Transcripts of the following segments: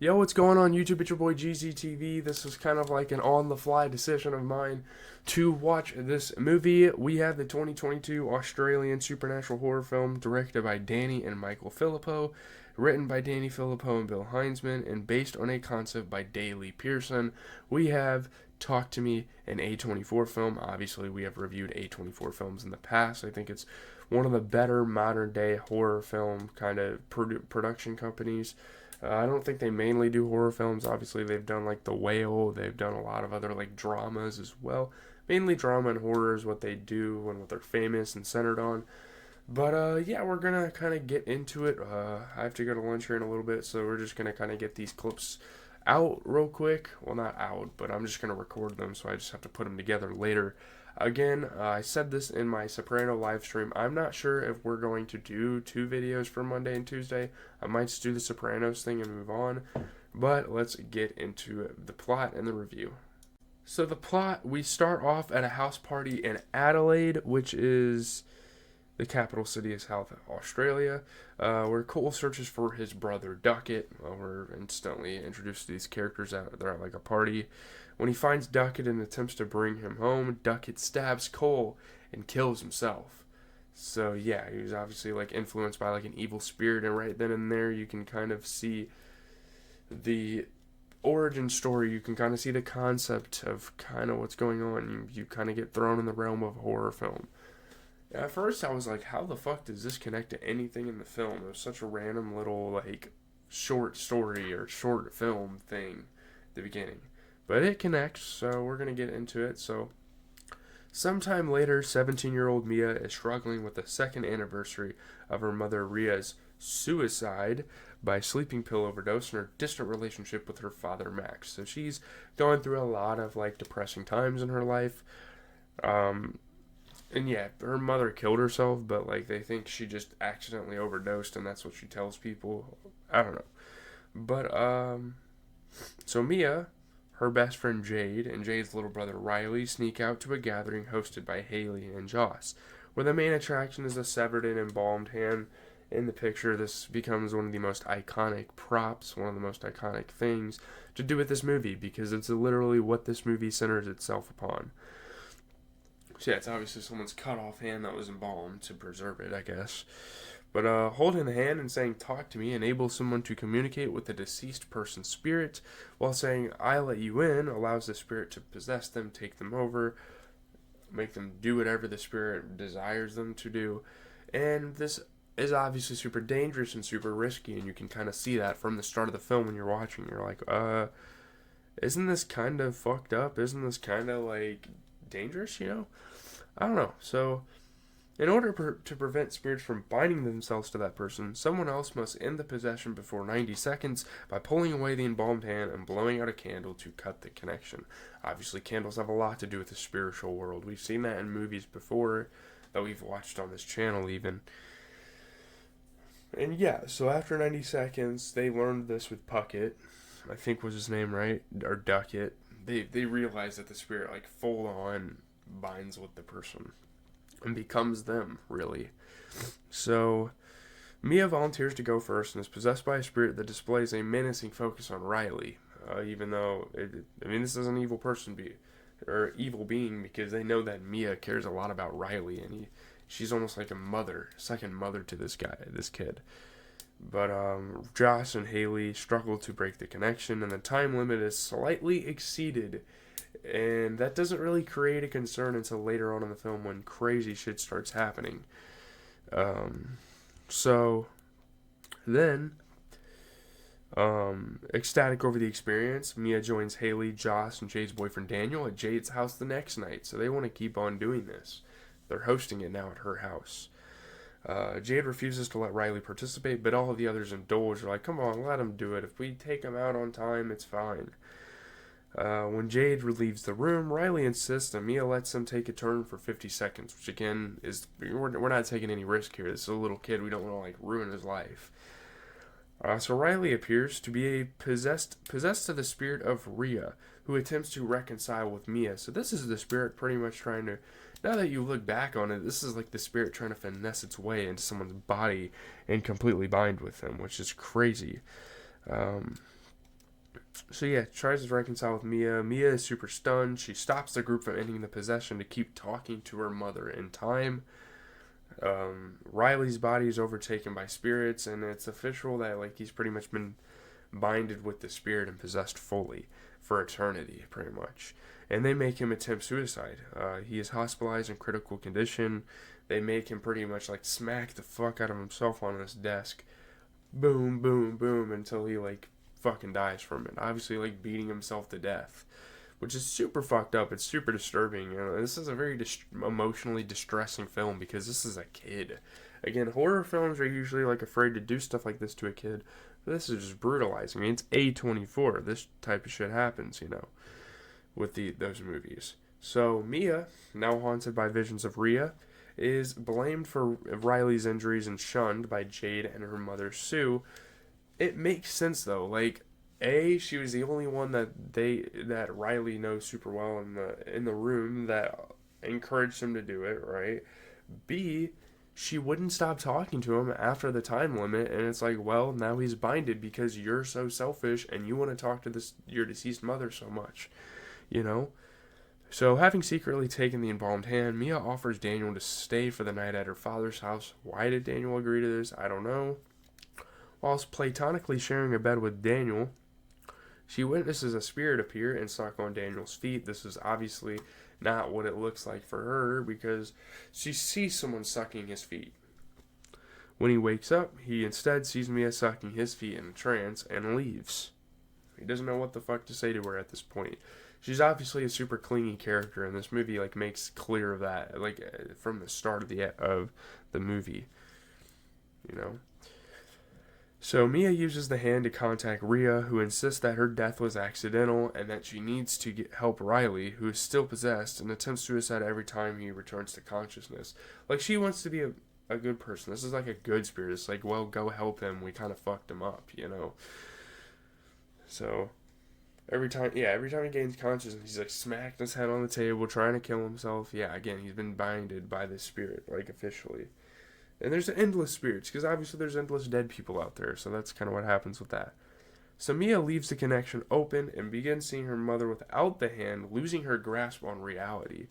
Yo, what's going on YouTube? It's your boy GZTV. This was kind of like an on-the-fly decision of mine to watch this movie. We have the 2022 Australian supernatural horror film directed by Danny and Michael Filippo, written by Danny Filippo and Bill Heinzman, and based on a concept by Daley Pearson. We have Talk to Me, an A24 film. Obviously, we have reviewed A24 films in the past. I think it's one of the better modern-day horror film kind of production companies. I don't think they mainly do horror films. Obviously, they've done like The Whale. They've done a lot of other like dramas as well. Mainly drama and horror is what they do and what they're famous and centered on. But yeah, we're gonna kind of get into it. I have to go to lunch here in a little bit, so we're just gonna kind of get these clips out real quick. Well, not out, but I'm just gonna record them, so I just have to put them together later. Again, I said this in my Soprano live stream. I'm not sure if we're going to do two videos for Monday and Tuesday. I might just do the Sopranos thing and move on. But let's get into the plot and the review. So the plot, we start off at a house party in Adelaide, which is the capital city of South Australia, where Cole searches for his brother Duckett. We're instantly introduced to these characters out there at like a party. When he finds Duckett and attempts to bring him home, Duckett stabs Cole and kills himself. So yeah, he was obviously like influenced by like an evil spirit, and right then and there you can kind of see the origin story. You can kind of see the concept of kind of what's going on. You kind of get thrown in the realm of horror film. At first I was like, how the fuck does this connect to anything in the film? It was such a random little like short story or short film thing at the beginning. But it connects, so we're going to get into it. So, sometime later, 17-year-old Mia is struggling with the second anniversary of her mother Ria's suicide by sleeping pill overdose and her distant relationship with her father Max. So she's going through a lot of like depressing times in her life. And yeah, her mother killed herself, but like they think she just accidentally overdosed, and that's what she tells people. I don't know. But so Mia, her best friend Jade, and Jade's little brother Riley sneak out to a gathering hosted by Haley and Joss, where the main attraction is a severed and embalmed hand. In the picture, this becomes one of the most iconic props, one of the most iconic things to do with this movie, because it's literally what this movie centers itself upon. So yeah, it's obviously someone's cut off hand that was embalmed to preserve it, I guess. But holding the hand and saying, "Talk to me," enables someone to communicate with the deceased person's spirit, while saying, "I let you in," allows the spirit to possess them, take them over, make them do whatever the spirit desires them to do. And this is obviously super dangerous and super risky, and you can kind of see that from the start of the film when you're watching. You're like, isn't this kind of fucked up? Isn't this kind of, like, dangerous, you know? I don't know. So, in order to prevent spirits from binding themselves to that person, someone else must end the possession before 90 seconds by pulling away the embalmed hand and blowing out a candle to cut the connection. Obviously, candles have a lot to do with the spiritual world. We've seen that in movies before that we've watched on this channel even. And yeah, so after 90 seconds, they learned this with Puckett, I think was his name, right? Or Duckett. They realized that the spirit, like, full on binds with the person and becomes them, really. So, Mia volunteers to go first and is possessed by a spirit that displays a menacing focus on Riley. Even though, this is an evil person, or evil being, because they know that Mia cares a lot about Riley, and she's almost like a mother, second mother to this kid. But Joss and Haley struggle to break the connection, and the time limit is slightly exceeded. And that doesn't really create a concern until later on in the film when crazy shit starts happening. So then, ecstatic over the experience, Mia joins Haley, Joss, and Jade's boyfriend Daniel at Jade's house the next night. So they want to keep on doing this. They're hosting it now at her house. Jade refuses to let Riley participate, but all of the others indulge. They're like, come on, let him do it. If we take him out on time, it's fine. When Jade leaves the room, Riley insists and Mia lets him take a turn for 50 seconds, which again is, we're not taking any risk here. This is a little kid. We don't want to like ruin his life. So Riley appears to be possessed to the spirit of Rhea, who attempts to reconcile with Mia. So this is the spirit pretty much trying to, now that you look back on it, this is like the spirit trying to finesse its way into someone's body and completely bind with them, which is crazy. So yeah, tries to reconcile with Mia. Mia is super stunned. She stops the group from ending the possession to keep talking to her mother in time. Riley's body is overtaken by spirits, and it's official that like he's pretty much been binded with the spirit and possessed fully for eternity, pretty much. And they make him attempt suicide. He is hospitalized in critical condition. They make him pretty much like smack the fuck out of himself on his desk. Boom, boom, boom, until he like fucking dies from it. Obviously, like beating himself to death, which is super fucked up. It's super disturbing. You know, this is a very emotionally distressing film because this is a kid. Again, horror films are usually like afraid to do stuff like this to a kid. But this is just brutalizing. I mean, it's A24. This type of shit happens, you know, with those movies. So Mia, now haunted by visions of Rhea, is blamed for Riley's injuries and shunned by Jade and her mother Sue. It makes sense though. Like, she was the only one that Riley knows super well in the room that encouraged him to do it, right? B, she wouldn't stop talking to him after the time limit, and it's like, well, now he's binded because you're so selfish and you want to talk to your deceased mother so much, you know? So, having secretly taken the embalmed hand, Mia offers Daniel to stay for the night at her father's house. Why did Daniel agree to this? I don't know. Whilst platonically sharing a bed with Daniel, she witnesses a spirit appear and suck on Daniel's feet. This is obviously not what it looks like for her because she sees someone sucking his feet. When he wakes up, he instead sees Mia sucking his feet in a trance and leaves. He doesn't know what the fuck to say to her at this point. She's obviously a super clingy character, and this movie like makes clear of that, like from the start of the movie, you know. So Mia uses the hand to contact Rhea, who insists that her death was accidental and that she needs to help Riley, who is still possessed, and attempts suicide every time he returns to consciousness. Like, she wants to be a good person. This is like a good spirit. It's like, well, go help him. We kind of fucked him up, you know. So every time he gains consciousness, he's like smacking his head on the table, trying to kill himself. Yeah, again, he's been binded by this spirit, like officially. And there's endless spirits, because obviously there's endless dead people out there, so that's kind of what happens with that. So Mia leaves the connection open and begins seeing her mother without the hand, losing her grasp on reality.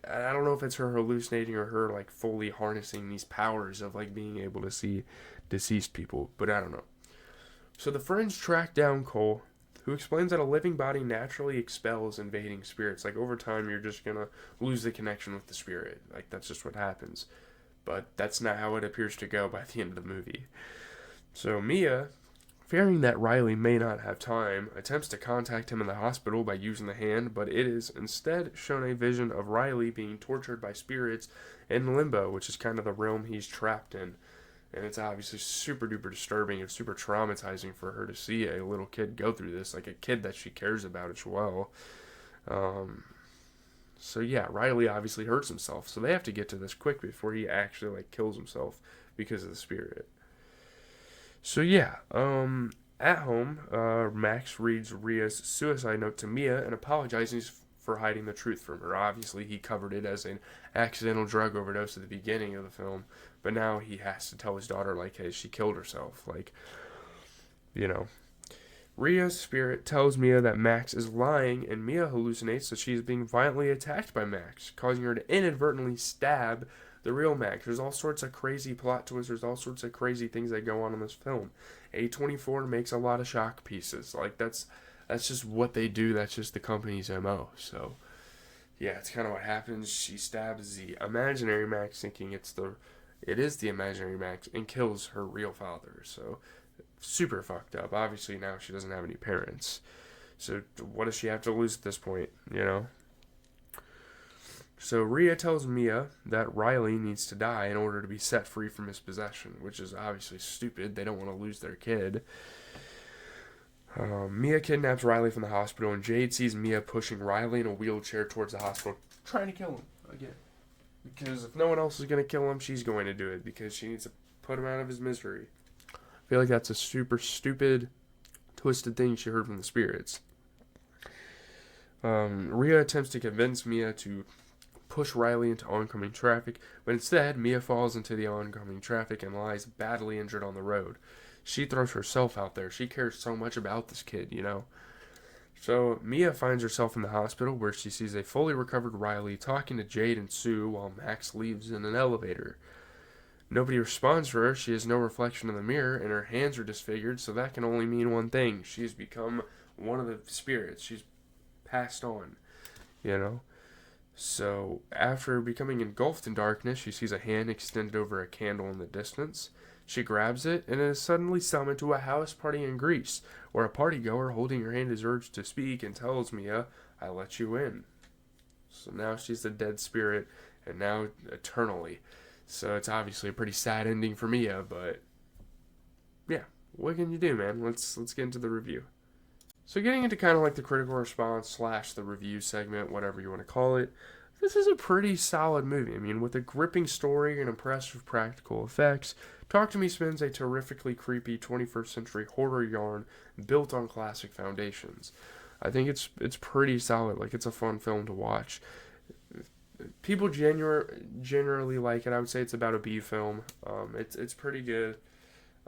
I don't know if it's her hallucinating or her like fully harnessing these powers of like being able to see deceased people, but I don't know. So the friends track down Cole, who explains that a living body naturally expels invading spirits. Like, over time, you're just gonna lose the connection with the spirit. Like, that's just what happens. But that's not how it appears to go by the end of the movie. So Mia, fearing that Riley may not have time, attempts to contact him in the hospital by using the hand, but it is instead shown a vision of Riley being tortured by spirits in limbo, which is kind of the realm he's trapped in. And it's obviously super duper disturbing and super traumatizing for her to see a little kid go through this, like a kid that she cares about as well. So yeah, Riley obviously hurts himself, so they have to get to this quick before he actually like kills himself because of the spirit. So yeah, at home, Max reads Rhea's suicide note to Mia and apologizes for hiding the truth from her. Obviously, he covered it as an accidental drug overdose at the beginning of the film, but now he has to tell his daughter, like, hey, she killed herself. Like, you know. Rhea's spirit tells Mia that Max is lying, and Mia hallucinates that she is being violently attacked by Max, causing her to inadvertently stab the real Max. There's all sorts of crazy plot twists. There's all sorts of crazy things that go on in this film. A24 makes a lot of shock pieces. Like, that's just what they do. That's just the company's MO. So, yeah, it's kind of what happens. She stabs the imaginary Max, thinking it is the imaginary Max, and kills her real father. So, super fucked up. Obviously, now she doesn't have any parents. So, what does she have to lose at this point, you know? So, Rhea tells Mia that Riley needs to die in order to be set free from his possession, which is obviously stupid. They don't want to lose their kid. Mia kidnaps Riley from the hospital, and Jade sees Mia pushing Riley in a wheelchair towards the hospital, trying to kill him again. Because if no one else is going to kill him, she's going to do it, because she needs to put him out of his misery. I feel like that's a super stupid, twisted thing she heard from the spirits. Rhea attempts to convince Mia to push Riley into oncoming traffic, but instead, Mia falls into the oncoming traffic and lies badly injured on the road. She throws herself out there. She cares so much about this kid, you know. So Mia finds herself in the hospital where she sees a fully recovered Riley talking to Jade and Sue while Max leaves in an elevator. Nobody responds to her. She has no reflection in the mirror, and her hands are disfigured, so that can only mean one thing. She's become one of the spirits. She's passed on, you know? So, after becoming engulfed in darkness, she sees a hand extended over a candle in the distance. She grabs it and is suddenly summoned to a house party in Greece, where a partygoer holding her hand is urged to speak and tells Mia, "I let you in." So now she's a dead spirit, and now eternally. So it's obviously a pretty sad ending for Mia, but yeah, what can you do, man? Let's get into the review. So getting into kind of like the critical response slash the review segment, whatever you want to call it, this is a pretty solid movie. I mean, with a gripping story and impressive practical effects, Talk to Me spins a terrifically creepy 21st century horror yarn built on classic foundations. I think it's pretty solid. Like, it's a fun film to watch. People generally like it. I would say it's about a B film. It's pretty good.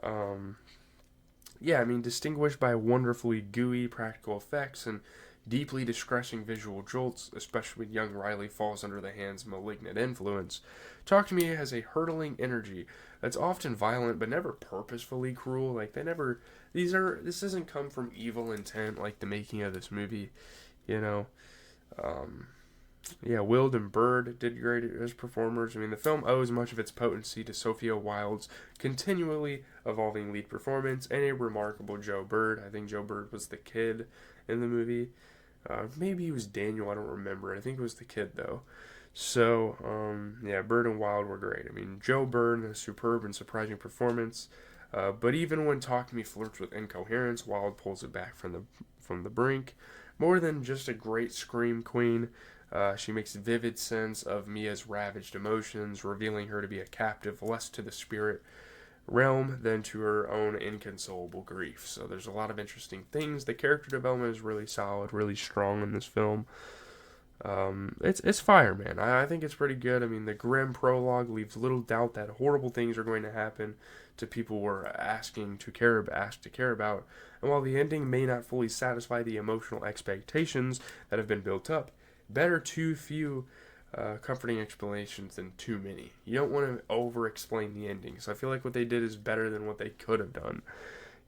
Um, yeah, I mean, distinguished by wonderfully gooey practical effects and deeply distressing visual jolts, especially when young Riley falls under the hand's malignant influence. Talk to Me has a hurtling energy that's often violent but never purposefully cruel. Like, this doesn't come from evil intent like the making of this movie, you know. Um, yeah, Wild and Bird did great as performers. I mean, the film owes much of its potency to Sophia Wilde's continually evolving lead performance and a remarkable Joe Bird. I think Joe Bird was the kid in the movie. Maybe he was Daniel, I don't remember. I think it was the kid, though. So, yeah, Bird and Wilde were great. I mean, Joe Bird, a superb and surprising performance. But even when Talk to Me flirts with incoherence, Wilde pulls it back from the brink. More than just a great scream queen, she makes vivid sense of Mia's ravaged emotions, revealing her to be a captive less to the spirit realm than to her own inconsolable grief. So there's a lot of interesting things. The character development is really solid, really strong in this film. It's fire, man. I think it's pretty good. I mean, the grim prologue leaves little doubt that horrible things are going to happen to people we're asked to care about. And while the ending may not fully satisfy the emotional expectations that have been built up, better too few comforting explanations than too many. You don't want to over-explain the ending. So I feel like what they did is better than what they could have done.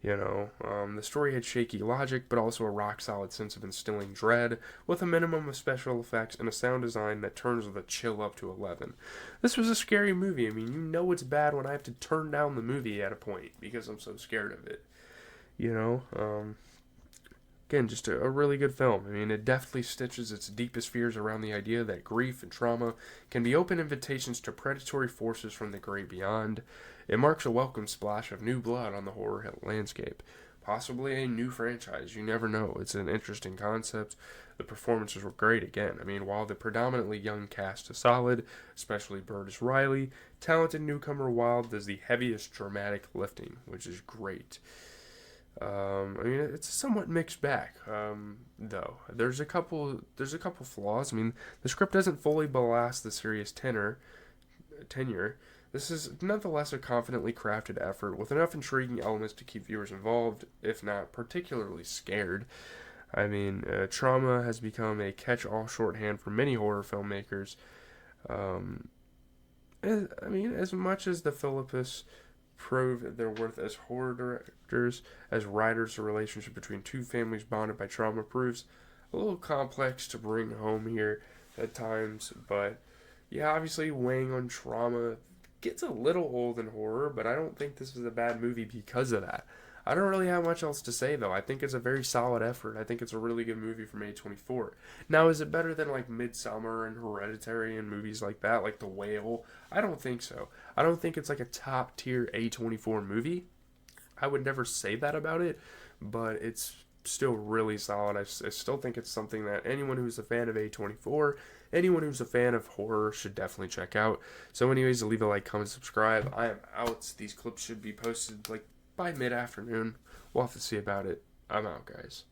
You know, the story had shaky logic, but also a rock-solid sense of instilling dread, with a minimum of special effects and a sound design that turns the chill up to 11. This was a scary movie. I mean, you know it's bad when I have to turn down the movie at a point, because I'm so scared of it. You know, again, just a really good film. I mean, it deftly stitches its deepest fears around the idea that grief and trauma can be open invitations to predatory forces from the great beyond. It marks a welcome splash of new blood on the horror landscape. Possibly a new franchise, you never know. It's an interesting concept. The performances were great again. I mean, while the predominantly young cast is solid, especially Bird as Riley, talented newcomer Wilde does the heaviest dramatic lifting, which is great. I mean, it's a somewhat mixed bag, though. There's a couple flaws. I mean, the script doesn't fully blast the serious tenure. This is nonetheless a confidently crafted effort with enough intriguing elements to keep viewers involved, if not particularly scared. I mean, trauma has become a catch-all shorthand for many horror filmmakers. Um, I mean, as much as the Philippus prove their worth as horror directors, as writers, the relationship between two families bonded by trauma proves a little complex to bring home here at times. But yeah, obviously weighing on trauma gets a little old in horror, but I don't think this is a bad movie because of that. I don't really have much else to say, though. I think it's a very solid effort. I think it's a really good movie from A24. Now, is it better than, like, Midsummer and Hereditary and movies like that, like The Whale? I don't think so. I don't think it's, like, a top-tier A24 movie. I would never say that about it, but it's still really solid. I still think it's something that anyone who's a fan of A24, anyone who's a fan of horror should definitely check out. So anyways, leave a like, comment, subscribe. I am out. These clips should be posted, like, by mid-afternoon. We'll have to see about it. I'm out, guys.